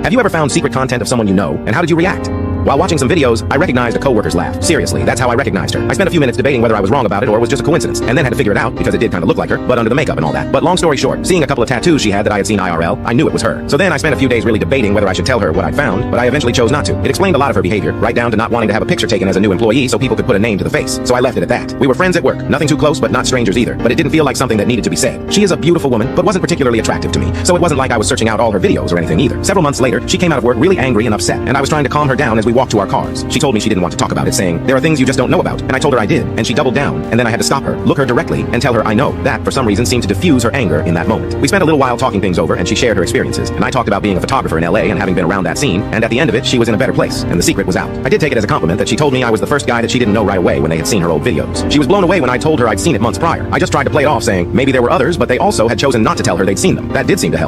Have you ever found secret content of someone you know, and how did you react? While watching some videos, I recognized a coworker's laugh. Seriously, that's how I recognized her. I spent a few minutes debating whether I was wrong about it or it was just a coincidence, and then had to figure it out because it did kind of look like her, but under the makeup and all that. But long story short, seeing a couple of tattoos she had that I had seen IRL, I knew it was her. So then I spent a few days really debating whether I should tell her what I'd found, but I eventually chose not to. It explained a lot of her behavior, right down to not wanting to have a picture taken as a new employee so people could put a name to the face. So I left it at that. We were friends at work, nothing too close but not strangers either, but it didn't feel like something that needed to be said. She is a beautiful woman, but wasn't particularly attractive to me, so it wasn't like I was searching out all her videos or anything either. Several months later, she came out of work really angry and upset, and I was trying to calm her down as we walked to our cars. She told me she didn't want to talk about it, saying, there are things you just don't know about, and I told her I did, and she doubled down, and then I had to stop her, look her directly, and tell her I know. That, for some reason, seemed to diffuse her anger in that moment. We spent a little while talking things over, and she shared her experiences, and I talked about being a photographer in LA and having been around that scene, and at the end of it, she was in a better place, and the secret was out. I did take it as a compliment that she told me I was the first guy that she didn't know right away when they had seen her old videos. She was blown away when I told her I'd seen it months prior. I just tried to play it off saying, maybe there were others, but they also had chosen not to tell her they'd seen them. That did seem to help.